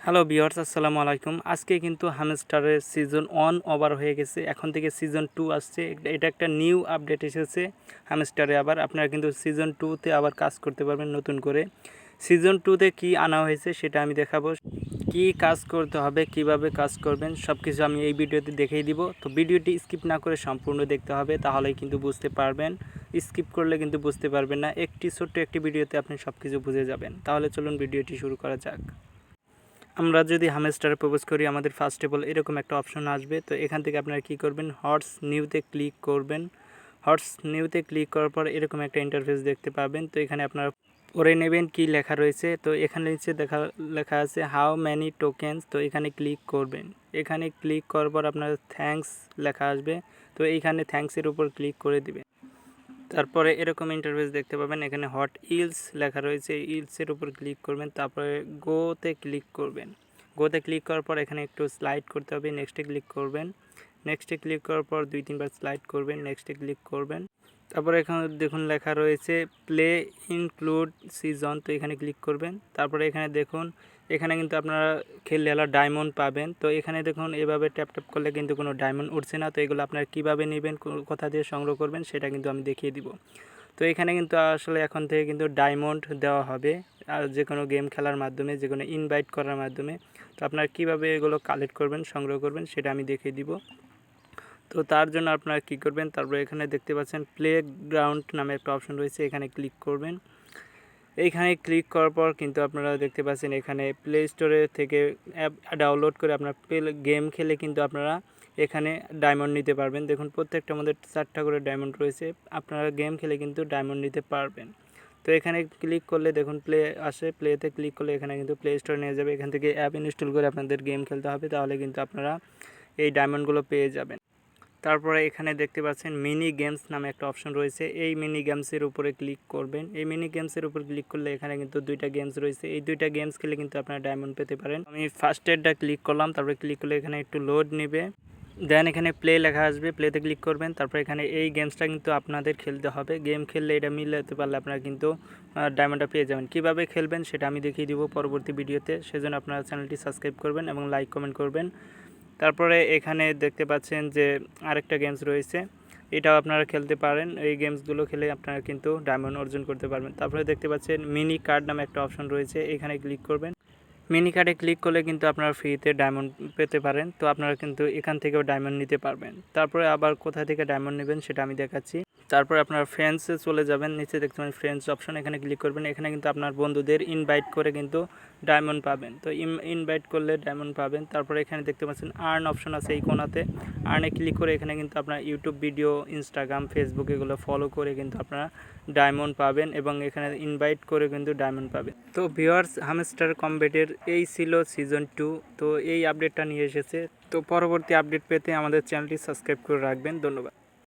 Hello viewers, আসসালামু আলাইকুম। আজকে কিন্তু হামস্টারের সিজন 1 ওভার হয়ে গেছে। এখন থেকে সিজন 2 আসছে। এটা একটা নিউ আপডেট এসেছে হামস্টারে। আবার আপনারা কিন্তু সিজন 2 তে আবার কাজ করতে পারবেন নতুন করে। সিজন 2 তে কী আনা হয়েছে সেটা আমি দেখাবো। কি কাজ করতে হবে, কিভাবে কাজ করবেন সব কিছু আমি এই ভিডিওতে দেখিয়ে দিব। তো ভিডিওটি স্কিপ না করে সম্পূর্ণ দেখতে হবে, তাহলেই কিন্তু বুঝতে পারবেন। স্কিপ করলে কিন্তু বুঝতে পারবেন না। ছোট্ট একটি ভিডিওতে আপনি সব কিছু বুঝে যাবেন। তাহলে চলুন ভিডিওটি শুরু করা যাক। আমরা যদি হামস্টারে প্রবেশ করি, আমাদের ফার্স্ট অফ অল এরকম একটা অপশন আসবে। তো এখান থেকে আপনারা কি করবেন, হটস নিউতে ক্লিক করবেন। হটস নিউতে ক্লিক করার পর এরকম একটা ইন্টারফেস দেখতে পাবেন। তো এখানে আপনারা পড়ে নেবেন কি লেখা রয়েছে। তো এখানে নিচে লেখা আছে হাউ ম্যানি টোকেন্স। তো এখানে ক্লিক করবেন। এখানে ক্লিক করার পর আপনার থ্যাঙ্কস লেখা আসবে। তো এইখানে থ্যাঙ্কসের উপর ক্লিক করে দিবেন। তারপরে এরকম ইন্টারফেস দেখতে পাবেন। এখানে হট ইলস লেখা রয়েছে, ইলসের উপর ক্লিক করবেন। তারপরে গোতে ক্লিক করবেন। গোতে ক্লিক করার পর এখানে একটু স্লাইড করতে হবে, নেক্সটে ক্লিক করবেন। নেক্সটে ক্লিক করার পর 2-3 বার স্লাইড করবেন, নেক্সটে ক্লিক করবেন। তারপরে এখানে দেখুন লেখা রয়েছে প্লে ইনক্লুড সিজন। তো এখানে ক্লিক করবেন। তারপরে এখানে দেখুন, এখানে কিন্তু আপনারা খেললে ডায়মন্ড পাবেন। তো এখানে দেখুন এভাবে ট্যাপ ট্যাপ করলে কিন্তু কোনো ডায়মন্ড উঠছে না। তো এগুলো আপনারা কীভাবে নেবেন, কোথা দিয়ে সংগ্রহ করবেন সেটা কিন্তু আমি দেখিয়ে দিব। তো এখানে কিন্তু আসলে এখন থেকে কিন্তু ডায়মন্ড দেওয়া হবে আর যে কোনো গেম খেলার মাধ্যমে, যে কোনো ইনভাইট করার মাধ্যমে। তো আপনারা কীভাবে এগুলো কালেক্ট করবেন, সংগ্রহ করবেন সেটা আমি দেখিয়ে দিব। তো তার জন্য আপনারা কী করবেন, তারপরে এখানে দেখতে পাচ্ছেন প্লে গ্রাউন্ড নামে একটা অপশন রয়েছে, এখানে ক্লিক করবেন। এইখানে ক্লিক করার পর কিন্তু আপনারা দেখতে পাচ্ছেন এখানে প্লে স্টোরে থেকে অ্যাপ ডাউনলোড করে আপনার গেম খেলে কিন্তু আপনারা এখানে ডায়মন্ড নিতে পারবেন। দেখুন প্রত্যেকটার মধ্যে 4টা করে ডায়মন্ড রয়েছে। আপনারা গেম খেলে কিন্তু ডায়মন্ড নিতে পারবেন। তো এখানে ক্লিক করলে দেখুন প্লে আসে, প্লেতে ক্লিক করলে এখানে কিন্তু প্লে স্টোরে নিয়ে যাবে। এখান থেকে অ্যাপ ইনস্টল করে আপনাদের গেম খেলতে হবে, তাহলে কিন্তু আপনারা এই ডায়মন্ডগুলো পেয়ে যাবেন। তারপরে এখানে দেখতে পাচ্ছেন মিনি গেমস নামে একটা অপশন রয়েছে, এই মিনি গেমসের উপরে ক্লিক করবেন। এই মিনি গেমসের উপর ক্লিক করলে এখানে কিন্তু 2টা গেমস রয়েছে, এই 2টা গেমস খেলে কিন্তু আপনারা ডায়মন্ড পেতে পারেন। আমি ফার্স্ট এডটা ক্লিক করলাম, তারপরে ক্লিক করলে এখানে একটু লোড নেবে। দেন এখানে প্লে লেখা আসবে, প্লেতে ক্লিক করবেন। তারপর এখানে এই গেমসটা কিন্তু আপনাদের খেলতে হবে। গেম খেললে এটা মিলাতে পারলে আপনারা কিন্তু ডায়মন্ডটা পেয়ে যাবেন। কীভাবে খেলবেন সেটা আমি দেখিয়ে দিব পরবর্তী ভিডিওতে। সেজন্য আপনারা চ্যানেলটি সাবস্ক্রাইব করবেন এবং লাইক কমেন্ট করবেন। তারপরে এখানে দেখতে পাচ্ছেন যে আরেকটা গেমস রয়েছে, এটাও আপনারা খেলতে পারেন। এই গেমসগুলো খেলে আপনারা কিন্তু ডায়মন্ড অর্জন করতে পারবেন। তারপরে দেখতে পাচ্ছেন মিনি কার্ড নামে একটা অপশন রয়েছে, এখানে ক্লিক করবেন। মিনি কার্ডে ক্লিক করলে কিন্তু আপনারা ফ্রিতে ডায়মন্ড পেতে পারেন। তো আপনারা কিন্তু এখান থেকেও ডায়মন্ড নিতে পারবেন। তারপরে আবার কোথা থেকে ডায়মন্ড নেবেন সেটা আমি দেখাচ্ছি। তারপরে আপনারা ফ্রেন্ডসে চলে যাবেন, নিচে দেখতে পাবেন ফ্রেন্ডস অপশন, এখানে ক্লিক করবেন। এখানে কিন্তু আপনার বন্ধুদের ইনভাইট করে কিন্তু ডায়মন্ড পাবেন। তো ইনভাইট করলে ডায়মন্ড পাবেন। তারপরে এখানে দেখতে পাচ্ছেন আর্ন অপশন আছে এই কোণাতে, আর্নে ক্লিক করে এখানে কিন্তু আপনার ইউটিউব ভিডিও, ইনস্টাগ্রাম, ফেসবুক এগুলো ফলো করে কিন্তু আপনারা ডায়মন্ড পাবেন এবং এখানে ইনভাইট করে কিন্তু ডায়মন্ড পাবেন। তো ভিউয়ার্স, হামস্টার কমব্যাটের এই ছিল সিজন 2। তো এই আপডেটটা নিয়ে এসেছে। তো পরবর্তী আপডেট পেতে আমাদের চ্যানেলটি সাবস্ক্রাইব করে রাখবেন। ধন্যবাদ।